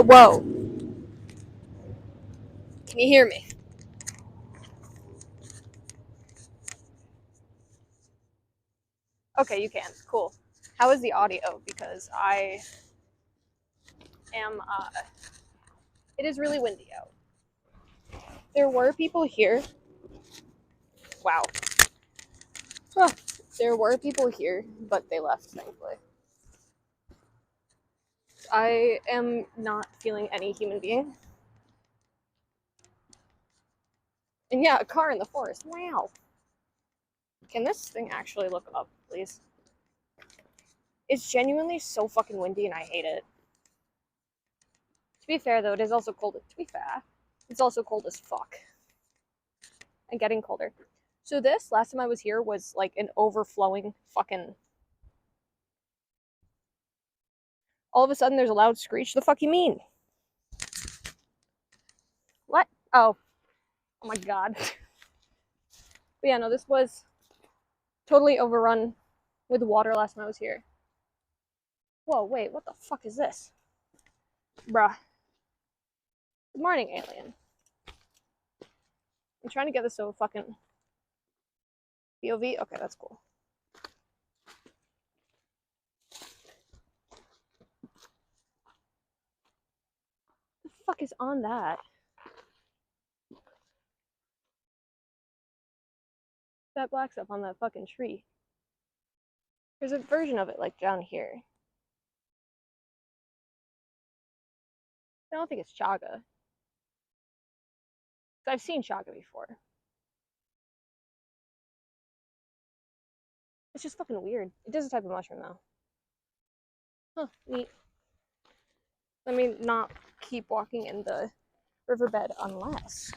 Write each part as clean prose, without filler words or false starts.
Whoa. Can you hear me? Okay, you can. Cool. How is the audio? Because I am, it is really windy out. There were people here. Wow. Huh. There were people here, but they left, thankfully. I am not feeling any human being. And yeah, a car in the forest. Wow. Can this thing actually look up, please? It's genuinely so fucking windy and I hate it. To be fair, though, it is also cold. To be fair, it's also cold as fuck. And getting colder. So this, last time I was here, was like an overflowing fucking... All of a sudden, there's a loud screech. The fuck you mean? What? Oh. Oh my god. But yeah, no, this was totally overrun with water last time I was here. Whoa, wait, what the fuck is this? Bruh. Good morning, alien. I'm trying to get this so fucking... POV? Okay, that's cool. What the fuck is on that? That black stuff on that fucking tree. There's a version of it, like, down here. I don't think it's chaga. I've seen chaga before. It's just fucking weird. It is a type of mushroom, though. Huh, neat. Let me not keep walking in the riverbed unless...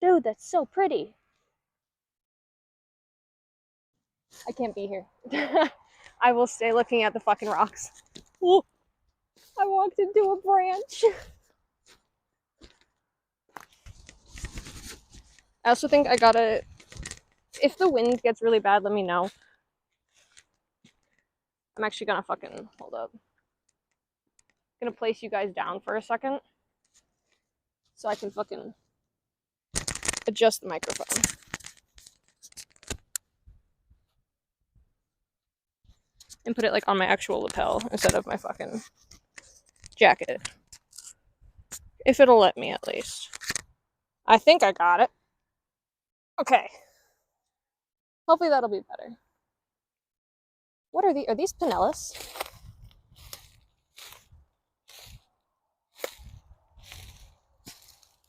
Dude, that's so pretty. I can't be here. I will stay looking at the fucking rocks. Ooh, I walked into a branch. I also think I gotta... If the wind gets really bad, let me know. I'm actually gonna fucking... Hold up. I'm gonna place you guys down for a second. So I can fucking adjust the microphone. And put it like on my actual lapel instead of my fucking jacket. If it'll let me, at least. I think I got it. Okay. Hopefully that'll be better. What are these? Are these Pinellas?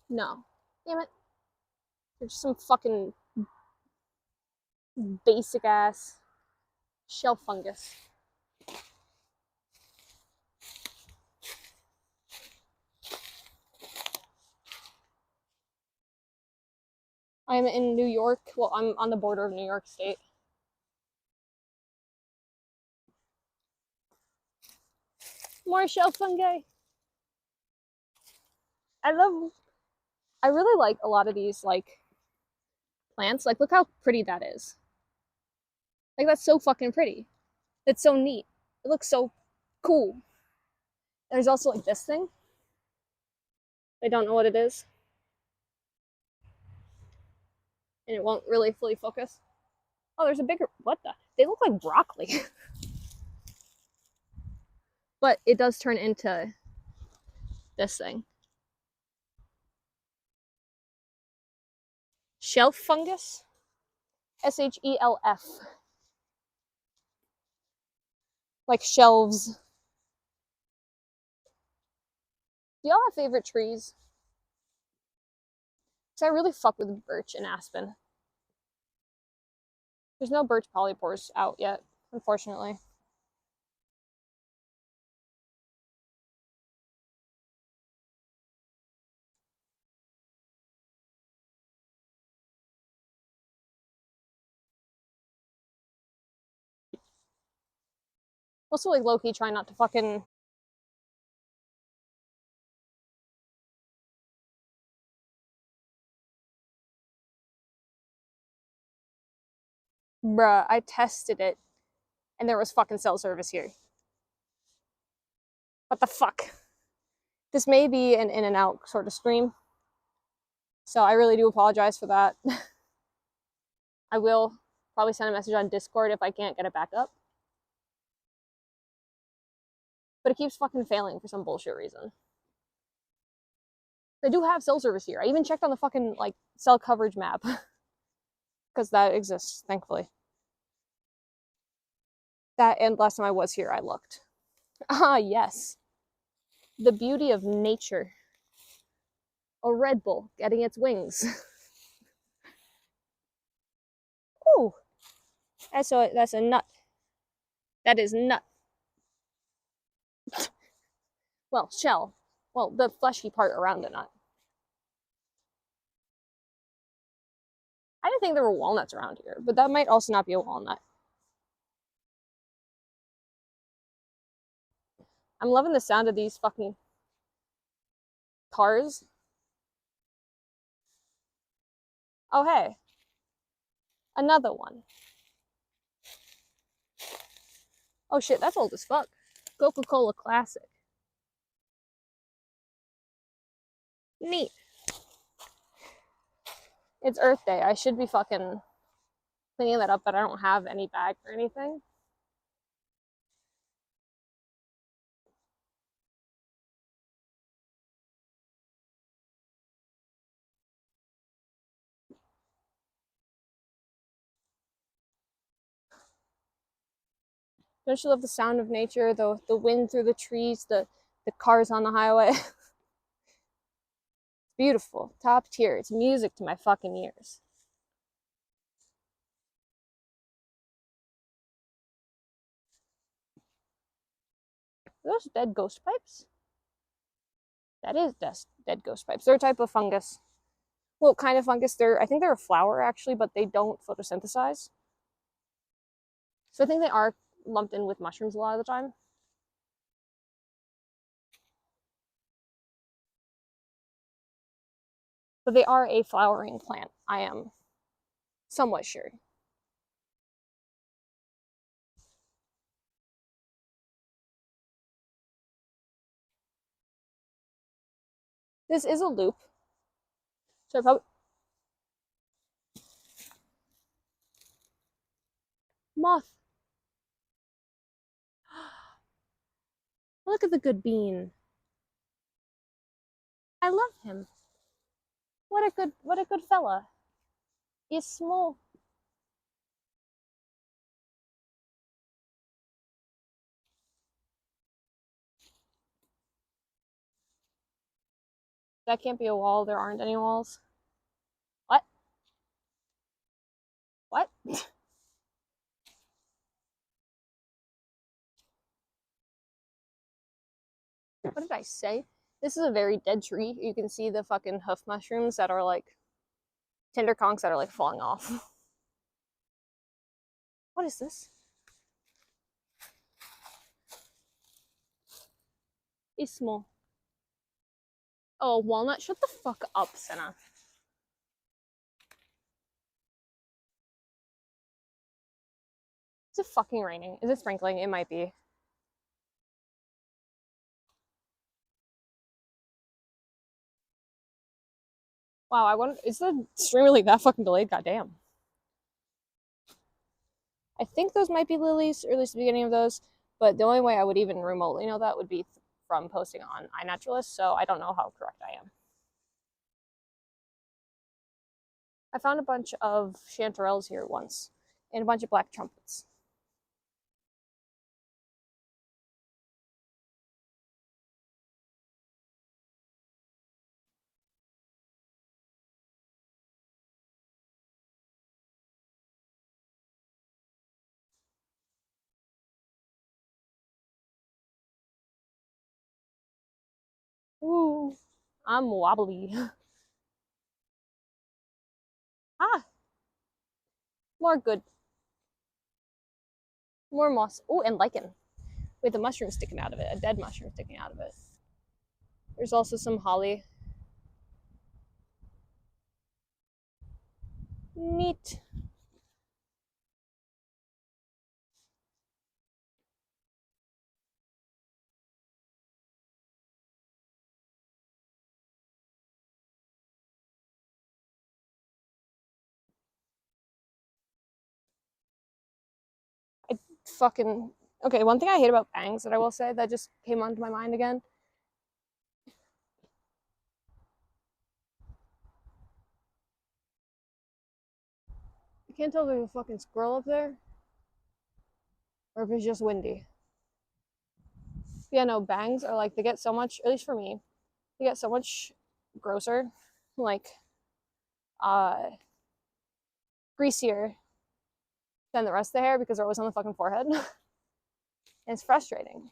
No. Damn it. They're just some fucking basic ass shelf fungus. I'm in New York. Well, I'm on the border of New York State. More shelf fungi. I really like a lot of these, like, plants. Like, look how pretty that is. Like, that's so fucking pretty. It's so neat. It looks so cool. There's also, like, this thing. I don't know what it is. And it won't really fully focus. Oh, there's a bigger... What the? They look like broccoli. But it does turn into this thing. Shelf fungus? SHELF. Like shelves. Do y'all have favorite trees? Because I really fuck with birch and aspen. There's no birch polypores out yet, unfortunately. Also, like, low-key trying not to fucking... Bruh, I tested it, and there was fucking cell service here. What the fuck? This may be an in and out sort of stream, so I really do apologize for that. I will probably send a message on Discord if I can't get it back up. But it keeps fucking failing for some bullshit reason. They do have cell service here. I even checked on the fucking, like, cell coverage map. Because that exists, thankfully. That, and last time I was here, I looked. Ah, yes. The beauty of nature. A Red Bull getting its wings. Ooh. That's a nut. That is nut. Well, shell. Well, the fleshy part around the nut. I didn't think there were walnuts around here, but that might also not be a walnut. I'm loving the sound of these fucking cars. Oh, hey. Another one. Oh shit, that's old as fuck. Coca-Cola Classic. Neat. It's Earth Day. I should be fucking cleaning that up, but I don't have any bag or anything. Don't you love the sound of nature? The wind through the trees, the cars on the highway. It's beautiful. Top tier. It's music to my fucking ears. Are those dead ghost pipes? That is dead ghost pipes. They're a type of fungus. Well, kind of fungus. I think they're a flower actually, but they don't photosynthesize. So I think they are lumped in with mushrooms a lot of the time. But they are a flowering plant. I am somewhat sure. This is a loop. So I probably... Moth. Look at the good bean. I love him. What a good fella. He's small. That can't be a wall. There aren't any walls. What? What? What did I say? This is a very dead tree. You can see the fucking hoof mushrooms that are like tinder conchs that are like falling off. What is this? It's small. Oh, walnut. Shut the fuck up, Senna. Is it fucking raining? Is it sprinkling? It might be. Wow, I wonder, is the stream really that fucking delayed? Goddamn. I think those might be lilies, or at least the beginning of those, but the only way I would even remotely know that would be from posting on iNaturalist, so I don't know how correct I am. I found a bunch of chanterelles here once, and a bunch of black trumpets. Ooh, I'm wobbly. Ah, more good. More moss. Ooh, and lichen. With a mushroom sticking out of it, a dead mushroom sticking out of it. There's also some holly. Neat. fucking... Okay, one thing I hate about bangs that I will say that just came onto my mind again. I can't tell if there's a fucking squirrel up there or if it's just windy. Yeah, no, bangs are like, they get so much, at least for me, they get so much grosser, like, greasier than the rest of the hair because they're always on the fucking forehead. And it's frustrating.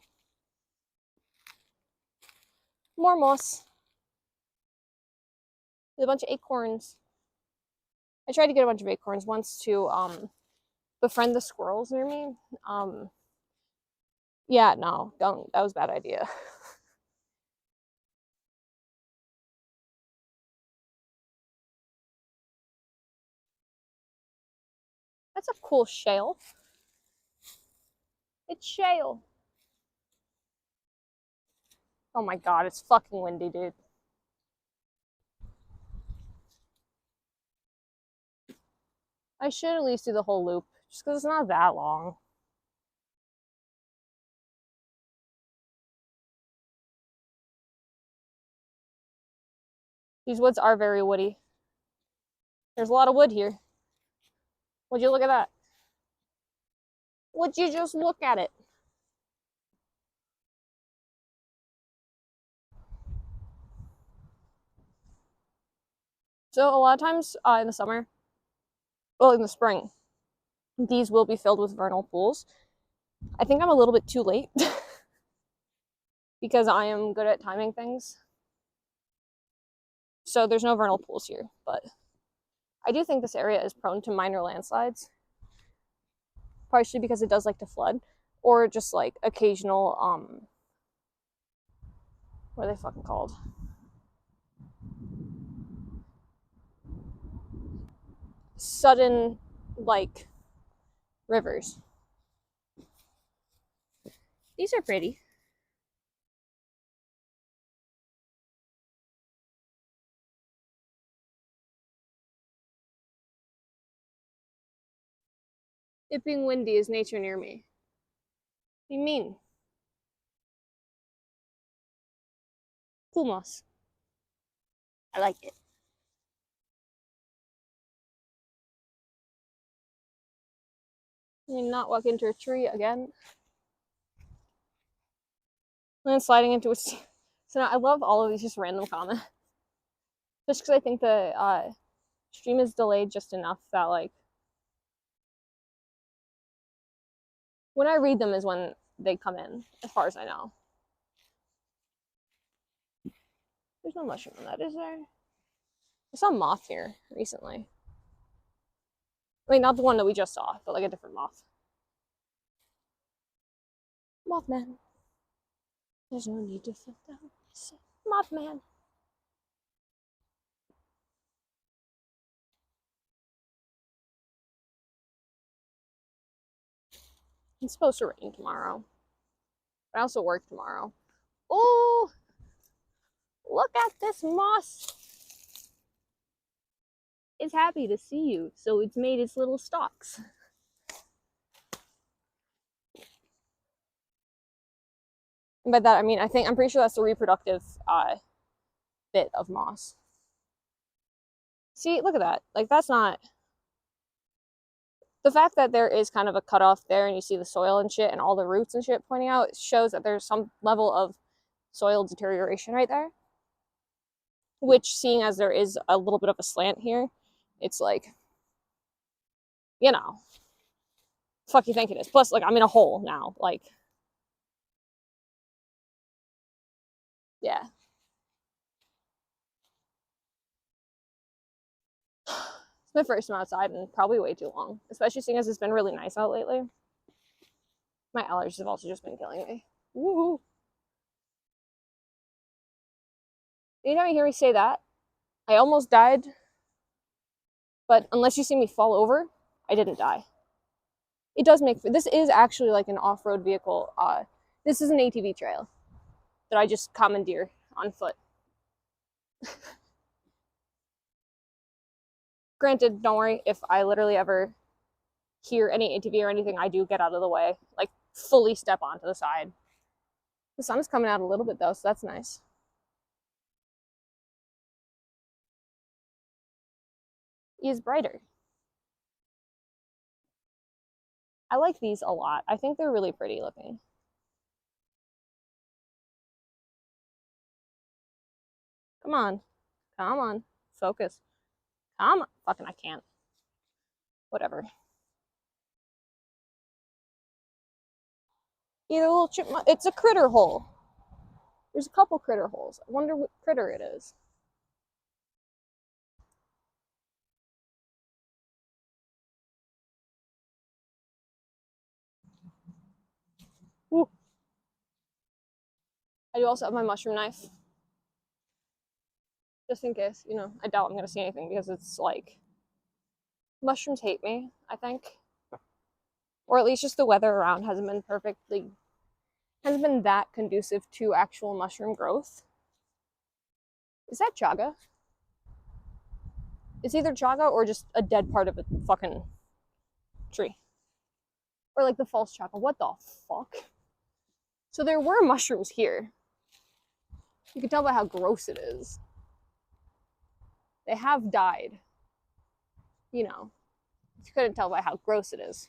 More moss. There's a bunch of acorns. I tried to get a bunch of acorns once to befriend the squirrels near me. Yeah, no, don't. That was a bad idea. That's a cool shale. It's shale. Oh my god, it's fucking windy, dude. I should at least do the whole loop, just because it's not that long. These woods are very woody. There's a lot of wood here. Would you look at that? Would you just look at it? So a lot of times in the summer, well, in the spring, these will be filled with vernal pools. I think I'm a little bit too late because I am good at timing things. So there's no vernal pools here, but I do think this area is prone to minor landslides, partially because it does like to flood, or just like occasional, what are they fucking called? Sudden, like, rivers. These are pretty. It being windy is nature near me. What do you mean? Cool moss. I like it. I mean, not walk into a tree again. And then sliding into a... So now I love all of these just random comments. Just because I think the stream is delayed just enough that, like, when I read them is when they come in, as far as I know. There's no mushroom in that, is there? I saw a moth here recently. I mean, not the one that we just saw, but like a different moth. Mothman. There's no need to flip down. Mothman. It's supposed to rain tomorrow. I also work tomorrow. Oh, look at this moss. It's happy to see you, so it's made its little stalks. And by that, I mean, I'm pretty sure that's the reproductive bit of moss. See, look at that. Like, that's not... The fact that there is kind of a cutoff there and you see the soil and shit and all the roots and shit pointing out shows that there's some level of soil deterioration right there. Which, seeing as there is a little bit of a slant here, it's like, you know, fuck you think it is. Plus, like, I'm in a hole now. Like, yeah. It's my first time outside and probably way too long, especially seeing as it's been really nice out lately. My allergies have also just been killing me. Woohoo! Anytime you hear me say that, I almost died, but unless you see me fall over, I didn't die. It does make... This is actually like an off-road vehicle. This is an ATV trail that I just commandeer on foot. Granted, don't worry, if I literally ever hear any ATV or anything, I do get out of the way, like fully step onto the side. The sun is coming out a little bit though, so that's nice. E is brighter. I like these a lot. I think they're really pretty looking. Come on. Come on. Focus. Come on. Fucking I can't. Whatever. Either little chipmunk. It's a critter hole. There's a couple critter holes. I wonder what critter it is. Ooh. I do also have my mushroom knife. Just in case, you know, I doubt I'm gonna see anything because it's like mushrooms hate me, I think. Or at least just the weather around hasn't been that conducive to actual mushroom growth. Is that chaga? It's either chaga or just a dead part of a fucking tree. Or like the false chaga. What the fuck? So there were mushrooms here. You can tell by how gross it is. They have died. You know, you couldn't tell by how gross it is.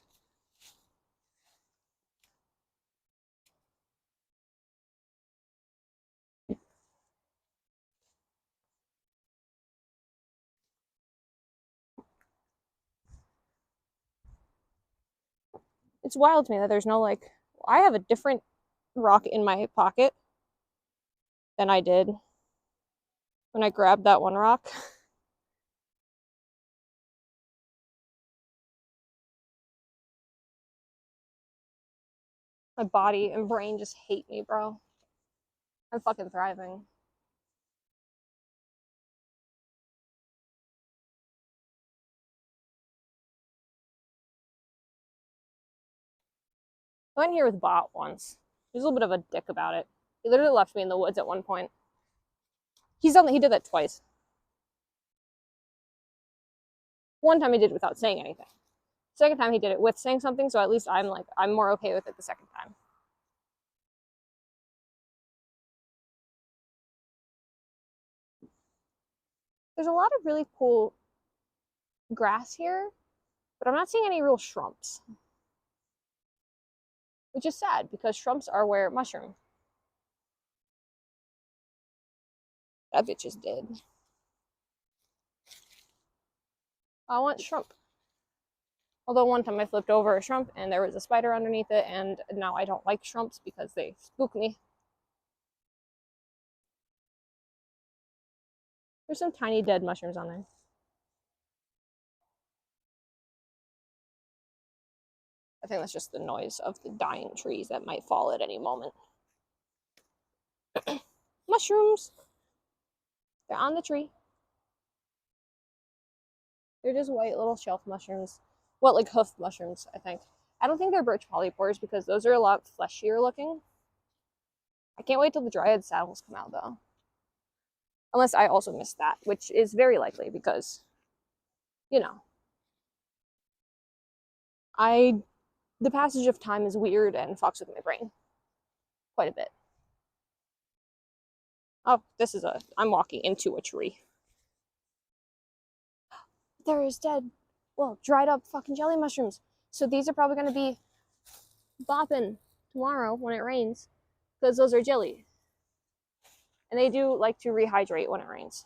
It's wild to me that there's no like, I have a different rock in my pocket than I did when I grabbed that one rock. My body and brain just hate me, bro. I'm fucking thriving. I went here with Bot once. He was a little bit of a dick about it. He literally left me in the woods at one point. He did that twice. One time he did it without saying anything. Second time he did it with saying something, so at least I'm more okay with it the second time. There's a lot of really cool grass here, but I'm not seeing any real shrubs. Which is sad, because shrubs are where mushroom. That bitch is dead. I want shrimp. Although one time I flipped over a shrimp and there was a spider underneath it, and now I don't like shrimps because they spook me. There's some tiny dead mushrooms on there. I think that's just the noise of the dying trees that might fall at any moment. Mushrooms! They're on the tree. They're just white little shelf mushrooms. Well, like hoof mushrooms, I think. I don't think they're birch polypores because those are a lot fleshier looking. I can't wait till the dryad saddles come out though. Unless I also missed that, which is very likely because, you know, the passage of time is weird and fucks with my brain quite a bit. Oh, I'm walking into a tree. There is dead, well, dried up fucking jelly mushrooms. So these are probably going to be bopping tomorrow when it rains because those are jelly. And they do like to rehydrate when it rains.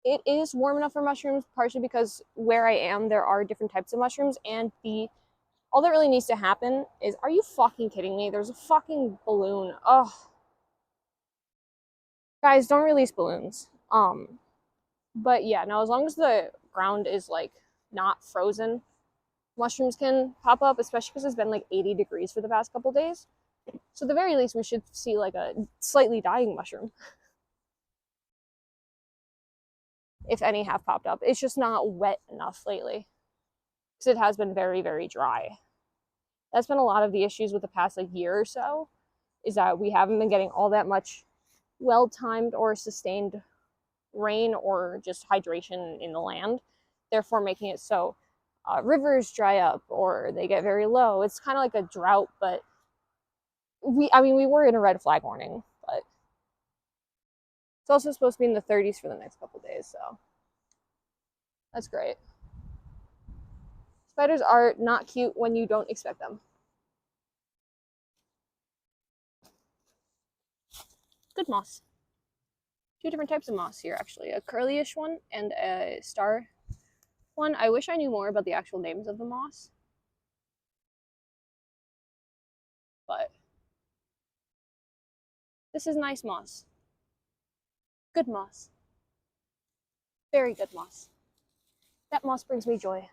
It is warm enough for mushrooms, partially because where I am, there are different types of mushrooms, and all that really needs to happen is, are you fucking kidding me? There's a fucking balloon. Ugh. Guys, don't release balloons. But yeah, now as long as the ground is like not frozen, mushrooms can pop up, especially because it's been like 80 degrees for the past couple days. So at the very least, we should see like a slightly dying mushroom. If any have popped up. It's just not wet enough lately. Because it has been very, very dry. That's been a lot of the issues with the past like year or so, is that we haven't been getting all that much well-timed or sustained rain or just hydration in the land, therefore making it so rivers dry up or they get very low. It's kind of like a drought, but we were in a red flag warning, but it's also supposed to be in the 30s for the next couple days, so that's great. Spiders are not cute when you don't expect them. Good moss. Two different types of moss here, actually. A curlyish one and a star one. I wish I knew more about the actual names of the moss. But this is nice moss. Good moss. Very good moss. That moss brings me joy.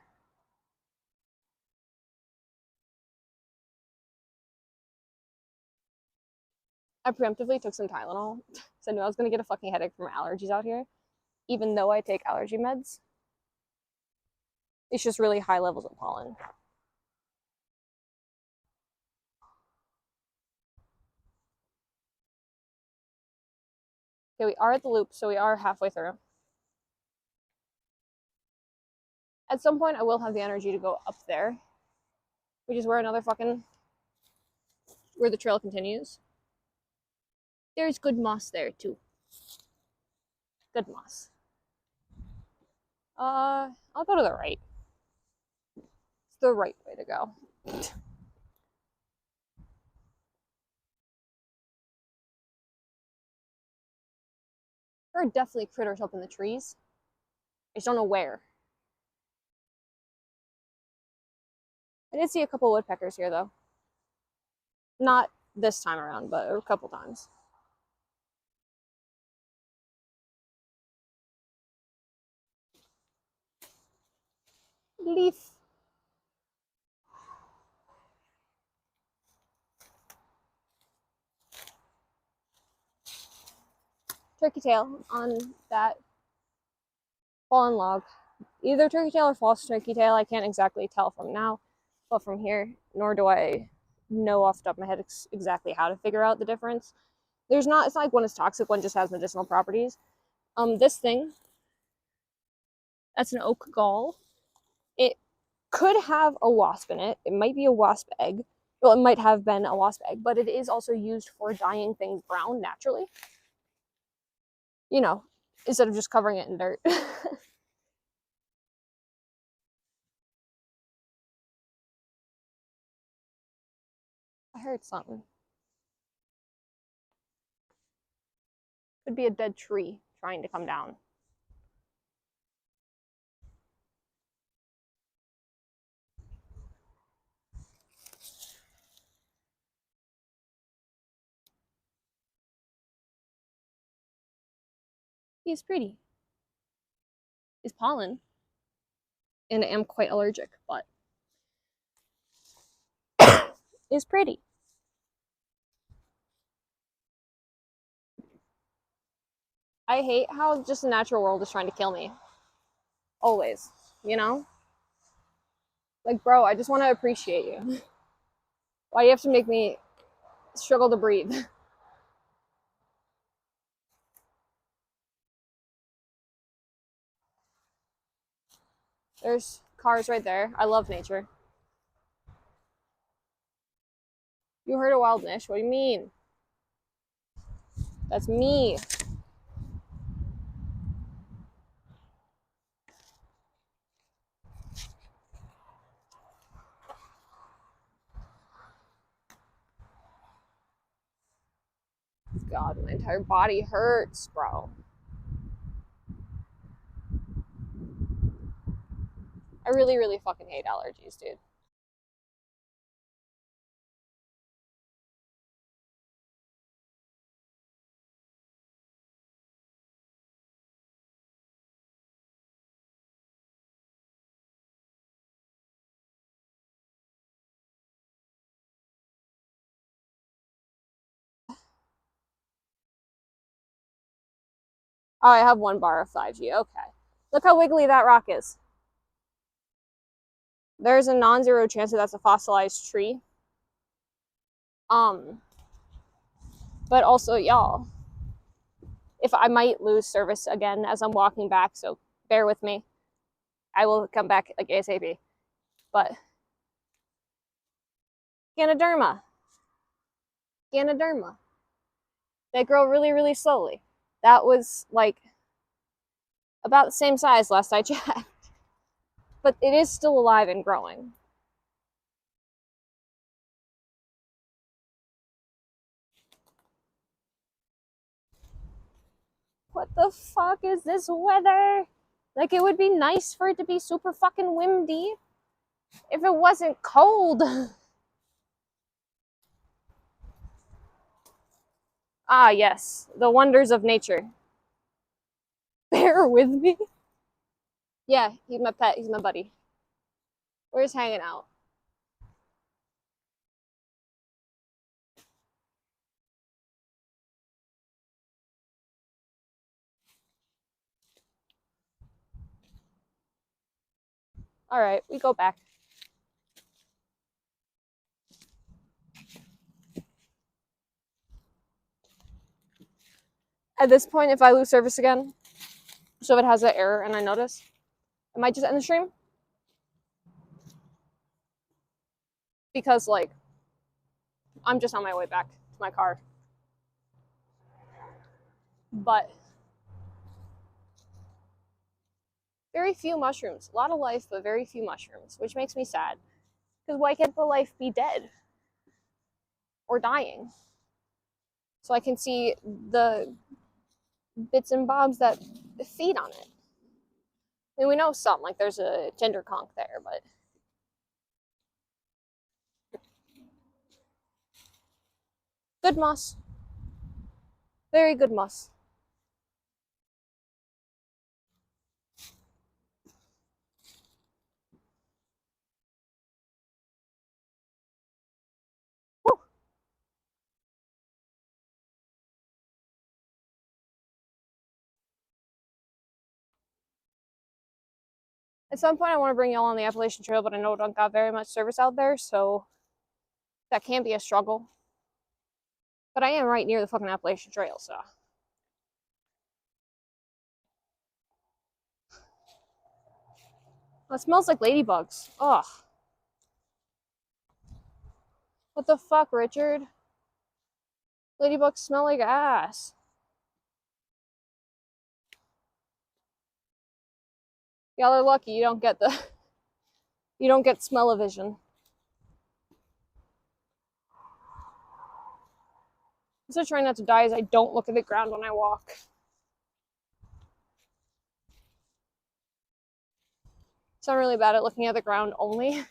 I preemptively took some Tylenol because I knew I was going to get a fucking headache from allergies out here, even though I take allergy meds. It's just really high levels of pollen. Okay, we are at the loop, so we are halfway through. At some point, I will have the energy to go up there, which is where where the trail continues. There's good moss there, too. Good moss. I'll go to the right. It's the right way to go. There are definitely critters up in the trees. I just don't know where. I did see a couple woodpeckers here, though. Not this time around, but a couple times. Leaf. Turkey tail on that fallen log. Either turkey tail or false turkey tail. I can't exactly tell from now, but from here, nor do I know off the top of my head exactly how to figure out the difference. It's not like one is toxic, one just has medicinal properties. This thing, that's an oak gall. It could have a wasp in it. It might be a wasp egg. Well, it might have been a wasp egg, but it is also used for dyeing things brown naturally. You know, instead of just covering it in dirt. I heard something. Could be a dead tree trying to come down. He's pretty. He's pollen. And I am quite allergic, but is pretty. I hate how just the natural world is trying to kill me. Always, you know? Like, bro, I just want to appreciate you. Why do you have to make me struggle to breathe? There's cars right there. I love nature. You heard a wild niche? What do you mean? That's me. God, my entire body hurts, bro. I really, really fucking hate allergies, dude. Oh, I have 1 bar of 5G. Okay. Look how wiggly that rock is. There's a non-zero chance that that's a fossilized tree. But also, y'all, if I might lose service again as I'm walking back, so bear with me. I will come back like ASAP. But Ganoderma. Ganoderma. They grow really, really slowly. That was like about the same size last I checked. But it is still alive and growing. What the fuck is this weather? Like, it would be nice for it to be super fucking windy if it wasn't cold. Ah, yes, the wonders of nature. Bear with me. Yeah, he's my pet. He's my buddy. We're just hanging out. All right, we go back. At this point, if I lose service again, so if it has an error and I notice, I might just end the stream. Because, like, I'm just on my way back to my car. But very few mushrooms. A lot of life, but very few mushrooms, which makes me sad. Because why can't the life be dead? Or dying? So I can see the bits and bobs that feed on it. I mean, we know some, like there's a gender conch there, but good moss. Very good moss. Woo. At some point, I want to bring y'all on the Appalachian Trail, but I know it don't got very much service out there, so that can be a struggle. But I am right near the fucking Appalachian Trail, so. It smells like ladybugs. Ugh. What the fuck, Richard? Ladybugs smell like ass. Y'all are lucky you don't get smell-o-vision. I'm still trying not to die as I don't look at the ground when I walk. So I'm really bad at looking at the ground only.